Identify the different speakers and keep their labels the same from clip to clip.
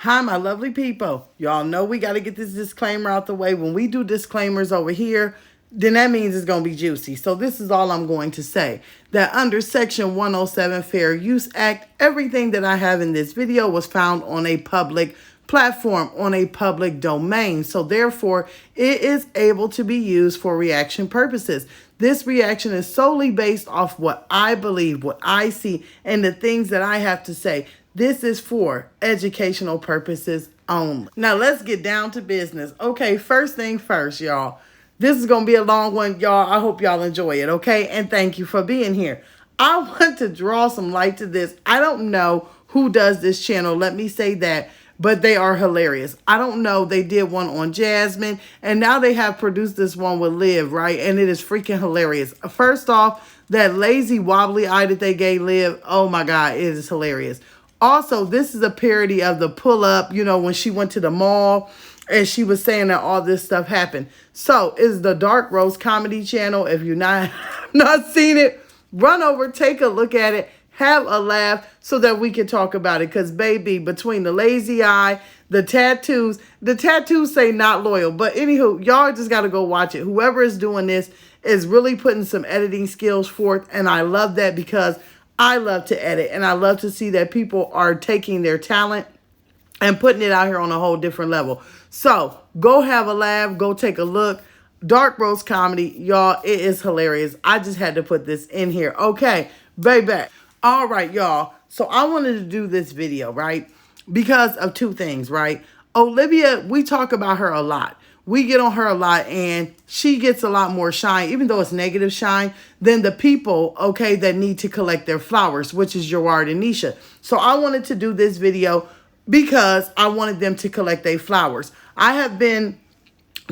Speaker 1: Hi, my lovely people. Y'all know we got to get this disclaimer out the way. When we do disclaimers over here, then that means it's going to be juicy. So this is all I'm going to say. That under Section 107 Fair Use Act, everything that I have in this video was found on a public platform, on a public domain. So therefore, it is able to be used for reaction purposes. This reaction is solely based off what I believe, what I see, and the things that I have to say. This is for educational purposes only. Now, let's get down to business. Okay, first thing first, y'all. This is going to be a long one, y'all. I hope y'all enjoy it, okay? And thank you for being here. I want to draw some light to this. I don't know who does this channel. Let me say that. But they are hilarious. I don't know. They did one on Jasmine. And now they have produced this one with Liv, right? And it is freaking hilarious. First off, that lazy wobbly eye that they gave Liv. Oh my God, it is hilarious. Also, this is a parody of the pull-up, you know, when she went to the mall and she was saying that all this stuff happened. So, it's the Dark Rose Comedy Channel. If you're not seen it, run over, take a look at it, have a laugh so that we can talk about it. Because, baby, between the lazy eye, the tattoos say not loyal. But anywho, y'all just got to go watch it. Whoever is doing this is really putting some editing skills forth. And I love that because I love to edit, and I love to see that people are taking their talent and putting it out here on a whole different level. So go have a laugh, go take a look. Dark Rose Comedy, y'all, it is hilarious. I just had to put this in here. Okay, baby. All right, y'all. So I wanted to do this video, right? Because of two things, right? Olivia, we talk about her a lot. We get on her a lot, and she gets a lot more shine, even though it's negative shine, than the people, okay, that need to collect their flowers, which is Gerard and Nisha. So I wanted to do this video because I wanted them to collect their flowers. I have been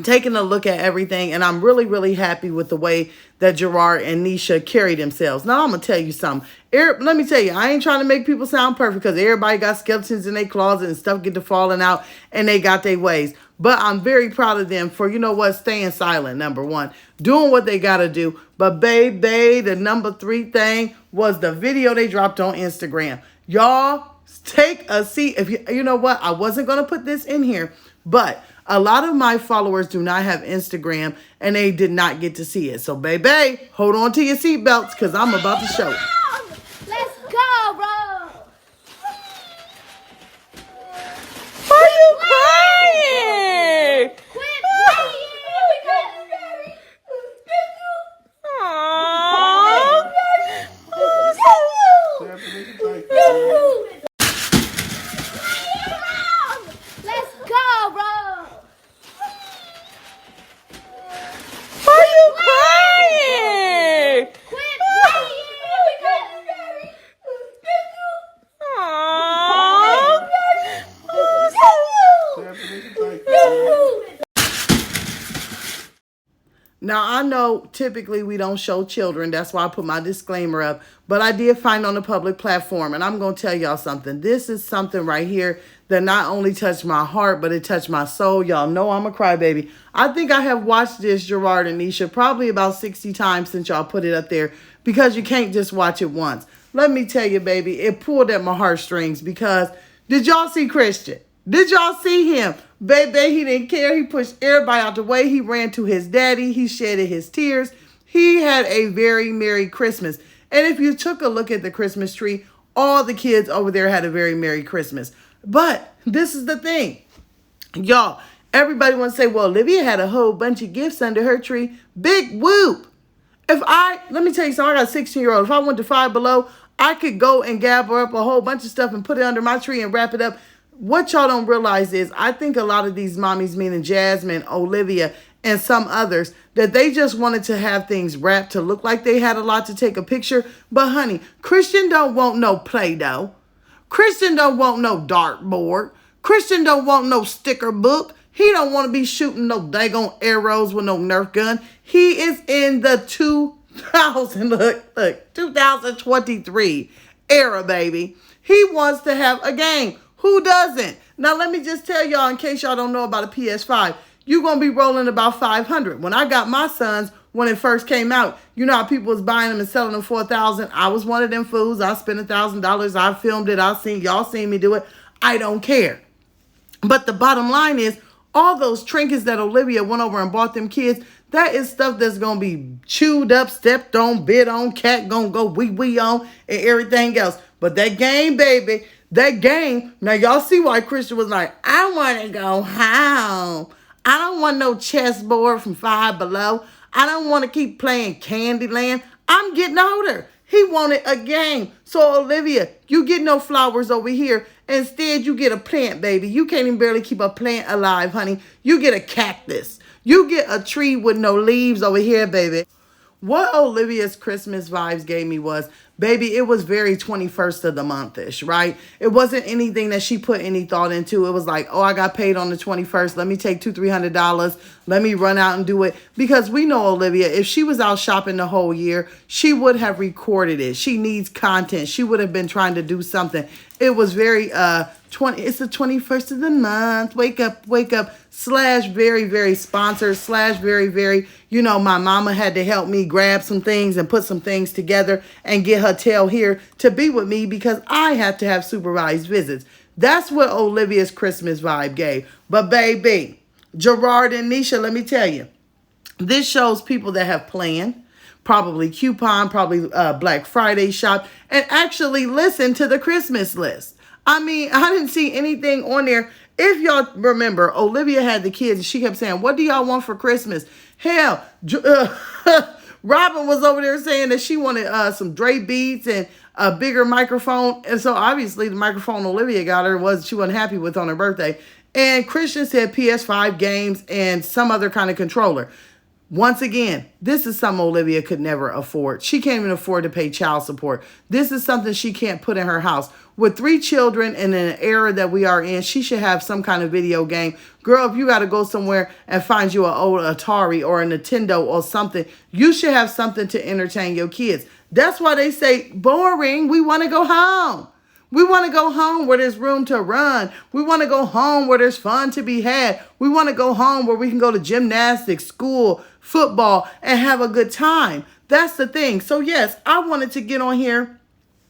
Speaker 1: taking a look at everything, and I'm really, really happy with the way that Gerard and Nisha carry themselves. Now, I'm going to tell you something. Let me tell you, I ain't trying to make people sound perfect because everybody got skeletons in their closet and stuff get to falling out, and they got their ways. But I'm very proud of them for, you know what, staying silent, number one. Doing what they got to do. But, baby, the number 3 thing was the video they dropped on Instagram. Y'all, take a seat. If you know what, I wasn't going to put this in here, but a lot of my followers do not have Instagram, and they did not get to see it. So, baby, hold on to your seatbelts because I'm about to show it.
Speaker 2: Let's go, bro.
Speaker 1: Why are you crying?
Speaker 2: Quit playing. Let's go, bro.
Speaker 1: Why are you crying?
Speaker 2: Quit playing.
Speaker 1: Now, I know typically we don't show children. That's why I put my disclaimer up. But I did find on a public platform. And I'm going to tell y'all something. This is something right here that not only touched my heart, but it touched my soul. Y'all know I'm a crybaby. I think I have watched this, Gerard and Nisha, probably about 60 times since y'all put it up there. Because you can't just watch it once. Let me tell you, baby, it pulled at my heartstrings. Because did y'all see Christian? Did y'all see him? Baby, he didn't care. He pushed everybody out the way. He ran to his daddy. He shedded his tears. He had a very Merry Christmas. And if you took a look at the Christmas tree, all the kids over there had a very Merry Christmas. But this is the thing. Y'all, everybody wants to say, well, Olivia had a whole bunch of gifts under her tree. Big whoop. Let me tell you something. I got a 16-year-old. If I went to Five Below, I could go and gather up a whole bunch of stuff and put it under my tree and wrap it up. What y'all don't realize is I think a lot of these mommies, meaning Jasmine, Olivia, and some others, that they just wanted to have things wrapped to look like they had a lot to take a picture. But, honey, Christian don't want no Play-Doh. Christian don't want no dartboard. Christian don't want no sticker book. He don't want to be shooting no daggone arrows with no Nerf gun. He is in the 2023 era, baby. He wants to have a game. Who doesn't? Now, let me just tell y'all, in case y'all don't know about a PS5, you're going to be rolling about 500. When I got my sons, when it first came out, you know how people was buying them and selling them for $1,000. I was one of them fools. I spent $1,000. I filmed it. Y'all seen me do it. I don't care. But the bottom line is, all those trinkets that Olivia went over and bought them kids, that is stuff that's going to be chewed up, stepped on, bit on, cat going to go wee on, and everything else. But that game, baby, that game, now y'all see why Christian was like, I want to go home. I don't want no chessboard from Five Below. I don't want to keep playing Candyland. I'm getting older. He wanted a game. So, Olivia, you get no flowers over here. Instead, you get a plant, baby. You can't even barely keep a plant alive, honey. You get a cactus. You get a tree with no leaves over here, baby. What Olivia's Christmas vibes gave me was, baby, it was very 21st of the month-ish, right? It wasn't anything that she put any thought into. It was like, oh, I got paid on the 21st. Let me take $200-$300. Let me run out and do it. Because we know Olivia, if she was out shopping the whole year, she would have recorded it. She needs content. She would have been trying to do something. It was very, it's the 21st of the month. Wake up, / very, very sponsored, / very, very, my mama had to help me grab some things and put some things together and get her tail here to be with me because I have to have supervised visits. That's what Olivia's Christmas vibe gave. But baby, Gerard and Nisha, let me tell you, this shows people that have planned, probably coupon, probably Black Friday shop, and actually listen to the Christmas list. I mean, I didn't see anything on there. If y'all remember, Olivia had the kids and she kept saying, what do y'all want for Christmas? Hell, Robin was over there saying that she wanted some Dre beats and a bigger microphone. And so obviously the microphone Olivia got her she wasn't happy with on her birthday. And Christian said PS5 games and some other kind of controller. Once again, this is something Olivia could never afford. She can't even afford to pay child support. This is something she can't put in her house. With 3 children and in an era that we are in, she should have some kind of video game. Girl, if you got to go somewhere and find you an old Atari or a Nintendo or something, you should have something to entertain your kids. That's why they say, boring, we want to go home. We want to go home where there's room to run. We want to go home where there's fun to be had. We want to go home where we can go to gymnastics, school, football, and have a good time. That's the thing. So yes, I wanted to get on here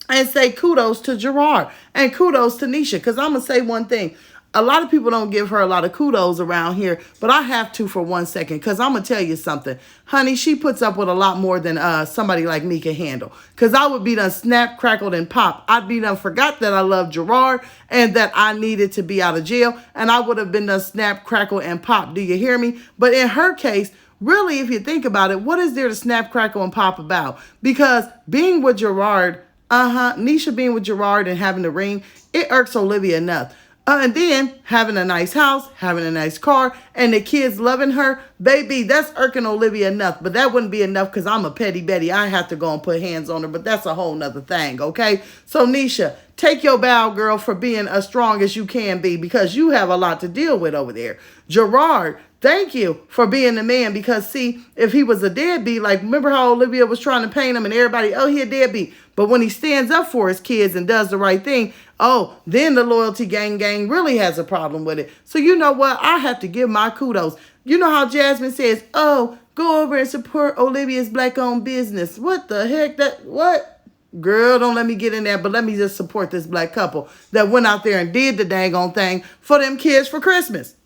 Speaker 1: and say kudos to Gerard and kudos to Niesha, because I'm going to say one thing. A lot of people don't give her a lot of kudos around here, but I have to for 1 second, because I'm going to tell you something. Honey, she puts up with a lot more than somebody like me can handle, because I would be done snap, crackled, and pop. I'd be done forgot that I love Gerard and that I needed to be out of jail, and I would have been done snap, crackle, and pop. Do you hear me? But in her case, really, if you think about it, what is there to snap, crackle, and pop about? Because being with Gerard, Niesha being with Gerard and having the ring, it irks Olivia enough. And then having a nice house, having a nice car, and the kids loving her, baby, that's irking Olivia enough. But that wouldn't be enough because I'm a petty Betty. I have to go and put hands on her, but that's a whole nother thing, okay? So, Niesha, take your bow, girl, for being as strong as you can be, because you have a lot to deal with over there. Gerard, thank you for being the man, because, see, if he was a deadbeat, like, remember how Olivia was trying to paint him and everybody, oh, he a deadbeat. But when he stands up for his kids and does the right thing, oh, then the loyalty gang really has a problem with it. So you know what? I have to give my kudos. You know how Jasmine says, oh, go over and support Olivia's Black-owned business. What the heck? What? Girl, don't let me get in there, but let me just support this Black couple that went out there and did the dang on thing for them kids for Christmas.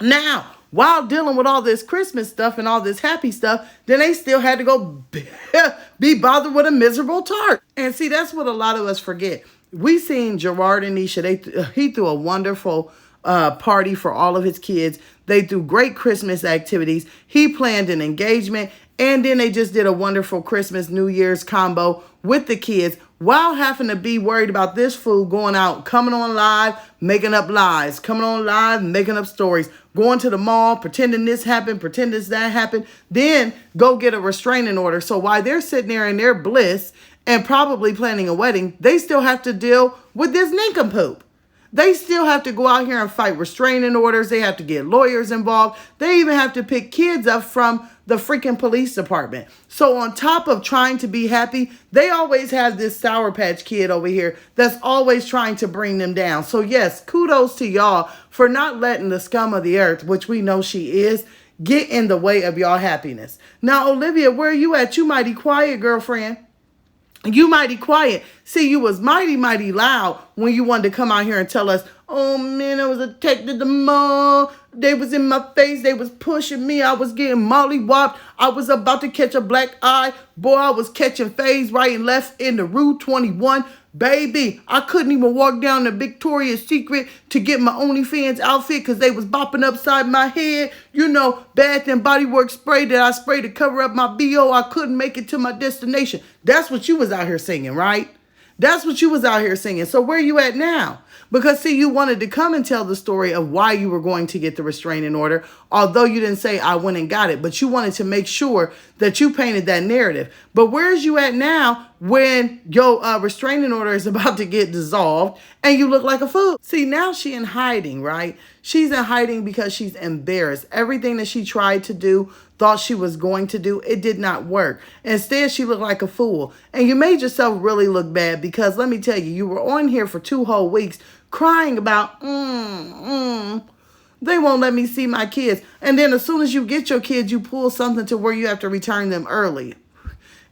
Speaker 1: Now, while dealing with all this Christmas stuff and all this happy stuff, then they still had to go be bothered with a miserable tart. And see, that's what a lot of us forget. We seen Gerard and Nisha. He threw a wonderful party for all of his kids. They threw great Christmas activities. He planned an engagement. And then they just did a wonderful Christmas, New Year's combo with the kids while having to be worried about this fool going out, coming on live, making up lies, coming on live, making up stories, going to the mall, pretending this happened, pretending that happened, then go get a restraining order. So while they're sitting there in their bliss and probably planning a wedding, they still have to deal with this nincompoop. They still have to go out here and fight restraining orders. They have to get lawyers involved. They even have to pick kids up from the freaking police department. So on top of trying to be happy, they always have this Sour Patch Kid over here that's always trying to bring them down. So yes, kudos to y'all for not letting the scum of the earth, which we know she is, get in the way of y'all happiness. Now, Olivia, where are you at? You mighty quiet, girlfriend. You mighty quiet. See, you was mighty, mighty loud when you wanted to come out here and tell us, oh man, I was attacked at the mall. They was in my face. They was pushing me. I was getting mollywopped. I was about to catch a black eye. Boy, I was catching phase right and left in the Rue 21. Baby, I couldn't even walk down to Victoria's Secret to get my OnlyFans outfit because they was bopping upside my head. You know, Bath and Body Works spray that I sprayed to cover up my BO. I couldn't make it to my destination. That's what you was out here singing, right? That's what you was out here singing. So where you at now? Because see, you wanted to come and tell the story of why you were going to get the restraining order, although you didn't say I went and got it, but you wanted to make sure that you painted that narrative. But where's you at now when your restraining order is about to get dissolved and you look like a fool? See, now she in hiding, right? She's in hiding because she's embarrassed. Everything that she tried to do, thought she was going to do, it did not work. Instead, she looked like a fool. And you made yourself really look bad because let me tell you, you were on here for 2 whole weeks crying about, they won't let me see my kids. And then as soon as you get your kids, you pull something to where you have to return them early.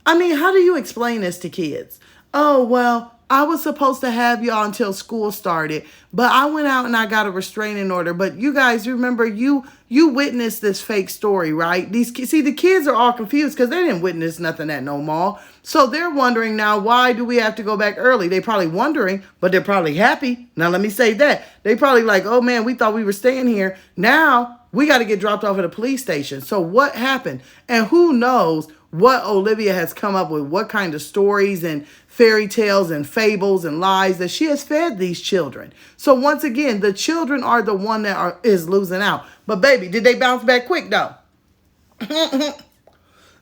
Speaker 1: I mean, how do you explain this to kids? Oh, well, I was supposed to have y'all until school started, but I went out and I got a restraining order. But you guys remember, you witnessed this fake story, right? See, the kids are all confused because they didn't witness nothing at no mall. So they're wondering now, why do we have to go back early? They probably wondering, but they're probably happy. Now, let me say that. They probably like, oh man, we thought we were staying here. Now we got to get dropped off at a police station. So what happened? And who knows what Olivia has come up with, what kind of stories and fairy tales and fables and lies that she has fed these children. So once again, the children are the one that is losing out. But baby, did they bounce back quick though?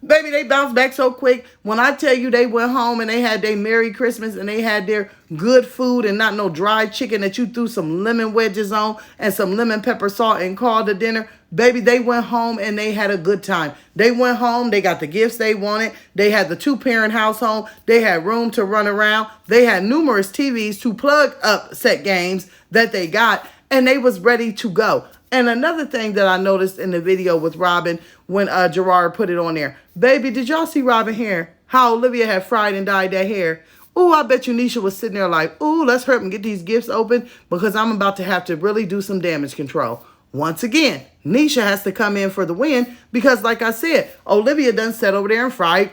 Speaker 1: Baby, they bounced back so quick. When I tell you they went home and they had their Merry Christmas and they had their good food and not no dry chicken that you threw some lemon wedges on and some lemon pepper salt and called a dinner. Baby, they went home and they had a good time. They went home. They got the gifts they wanted. They had the 2-parent household. They had room to run around. They had numerous TVs to plug up set games that they got, and they was ready to go. And another thing that I noticed in the video with Robin when Gerard put it on there. Baby, did y'all see Robin hair? How Olivia had fried and dyed that hair? Ooh, I bet you Niesha was sitting there like, ooh, let's hurry up and get these gifts open because I'm about to have to really do some damage control. Once again, Niesha has to come in for the win because like I said, Olivia done sat over there and fried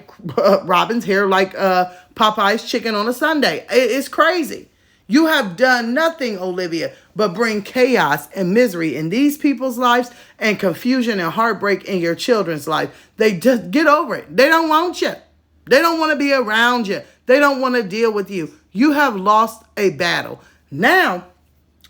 Speaker 1: Robin's hair like Popeye's chicken on a Sunday. It's crazy. You have done nothing, Olivia, but bring chaos and misery in these people's lives and confusion and heartbreak in your children's life. They just get over it. They don't want you. They don't want to be around you. They don't want to deal with you. You have lost a battle. Now,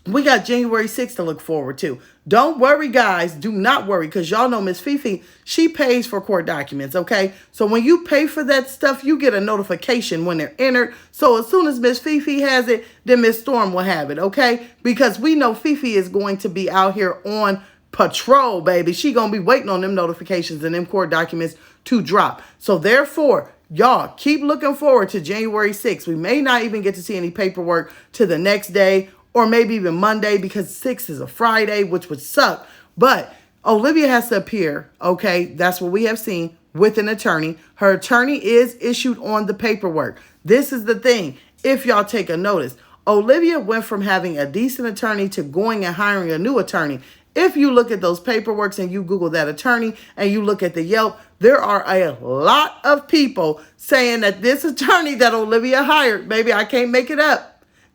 Speaker 1: we got January 6th to look forward to. Don't worry, guys. Do not worry because y'all know Miss Fifi, she pays for court documents, okay? So when you pay for that stuff, you get a notification when they're entered. So as soon as Miss Fifi has it, then Miss Storm will have it, okay? Because we know Fifi is going to be out here on patrol, baby. She going to be waiting on them notifications and them court documents to drop. So therefore, y'all keep looking forward to January 6th. We may not even get to see any paperwork to the next day or maybe even Monday because 6 is a Friday, which would suck. But Olivia has to appear, okay? That's what we have seen with an attorney. Her attorney is issued on the paperwork. This is the thing. If y'all take a notice, Olivia went from having a decent attorney to going and hiring a new attorney. If you look at those paperworks and you Google that attorney and you look at the Yelp, there are a lot of people saying that this attorney that Olivia hired, baby, I can't make it up.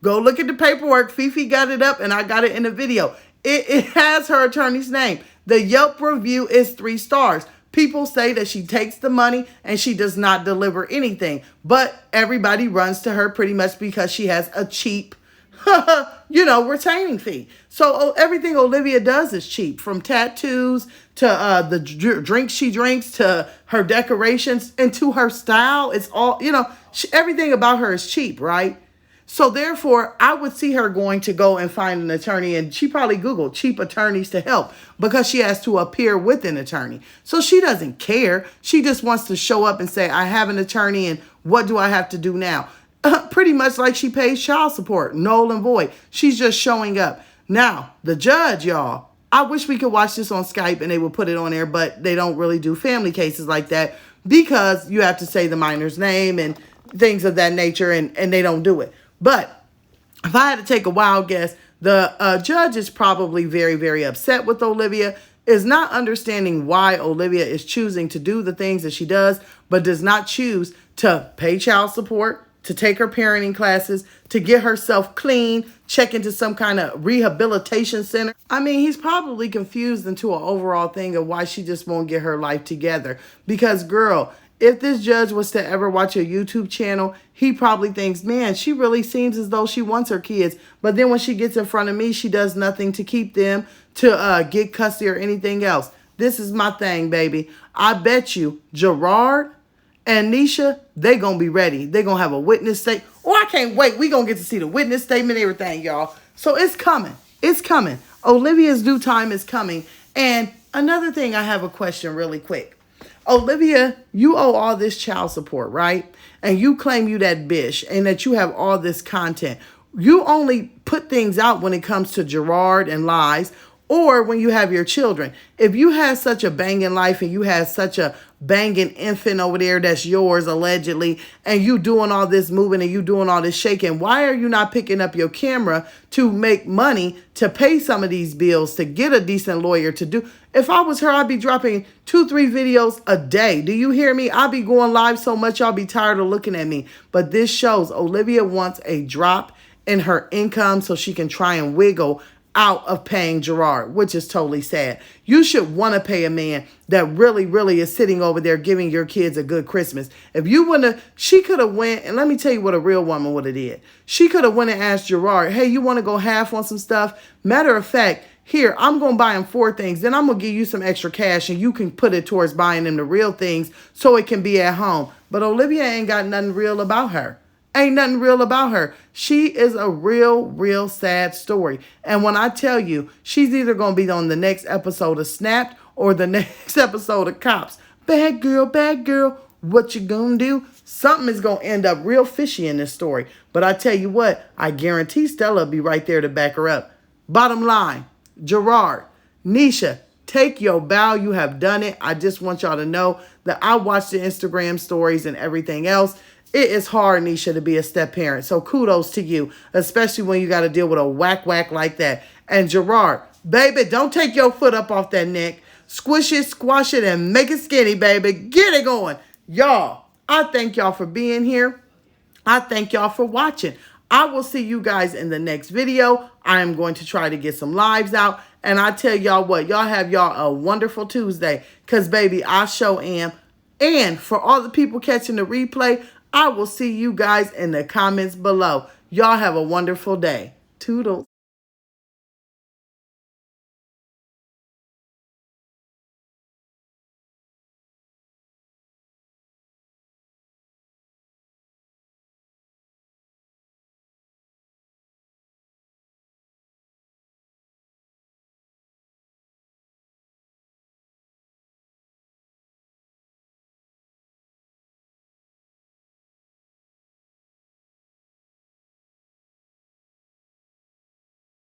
Speaker 1: Go look at the paperwork. Fifi got it up and I got it in the video. It has her attorney's name. The Yelp review is 3 stars. People say that she takes the money and she does not deliver anything. But everybody runs to her pretty much because she has a cheap, retaining fee. So everything Olivia does is cheap. From tattoos to the drinks she drinks to her decorations and to her style. It's all, everything about her is cheap, right? So therefore, I would see her going to go and find an attorney, and she probably Googled cheap attorneys to help because she has to appear with an attorney. So she doesn't care. She just wants to show up and say, I have an attorney, and what do I have to do now? Pretty much like she pays child support, null and void. She's just showing up. Now, the judge, y'all, I wish we could watch this on Skype and they would put it on there, but they don't really do family cases like that because you have to say the minor's name and things of that nature, and they don't do it. But if I had to take a wild guess, the judge is probably very, very upset with Olivia, is not understanding why Olivia is choosing to do the things that she does, but does not choose to pay child support, to take her parenting classes, to get herself clean, check into some kind of rehabilitation center. I mean, he's probably confused into an overall thing of why she just won't get her life together. Because, girl, if this judge was to ever watch your YouTube channel, he probably thinks, man, she really seems as though she wants her kids. But then when she gets in front of me, she does nothing to keep them, to get custody or anything else. This is my thing, baby. I bet you Gerard and Nisha, they gonna be ready. They gonna have a witness statement. Oh, I can't wait. We gonna get to see the witness statement, everything, y'all. So it's coming. It's coming. Olivia's due time is coming. And another thing, I have a question really quick. Olivia, you owe all this child support, right? And you claim you that bitch and that you have all this content. You only put things out when it comes to Gerard and lies, or when you have your children. If you had such a banging life and you had such a banging infant over there that's yours allegedly, and you doing all this moving and you doing all this shaking, why are you not picking up your camera to make money to pay some of these bills, to get a decent lawyer to do? If I was her, I'd be dropping 2-3 videos a day. Do you hear me? I'd be going live so much y'all be tired of looking at me. But this shows Olivia wants a drop in her income so she can try and wiggle out of paying Gerard, which is totally sad. You should want to pay a man that really, really is sitting over there giving your kids a good Christmas. If you wouldn't have, she could have went, and let me tell you what a real woman would have did. She could have went and asked Gerard, hey, you want to go half on some stuff? Matter of fact, here, I'm going to buy him 4 things. Then I'm going to give you some extra cash and you can put it towards buying him the real things so it can be at home. But Olivia ain't got nothing real about her. Ain't nothing real about her. She is a real sad story. And when I tell you, she's either going to be on the next episode of Snapped or the next episode of Cops. Bad girl, what you gonna do? Something is going to end up real fishy in this story. But I tell you what, I guarantee Stella will be right there to back her up. Bottom line, Gerard, Nisha, take your bow. You have done it. I just want y'all to know that I watch the Instagram stories and everything else. It is hard, Niesha, to be a step parent. So kudos to you, especially when you got to deal with a whack like that. And Gerard, baby, don't take your foot up off that neck. Squish it, squash it, and make it skinny, baby. Get it going. Y'all, I thank y'all for being here. I thank y'all for watching. I will see you guys in the next video. I am going to try to get some lives out. And I tell y'all what, y'all have y'all a wonderful Tuesday. Because, baby, I sure am. And for all the people catching the replay, I will see you guys in the comments below. Y'all have a wonderful day. Toodles.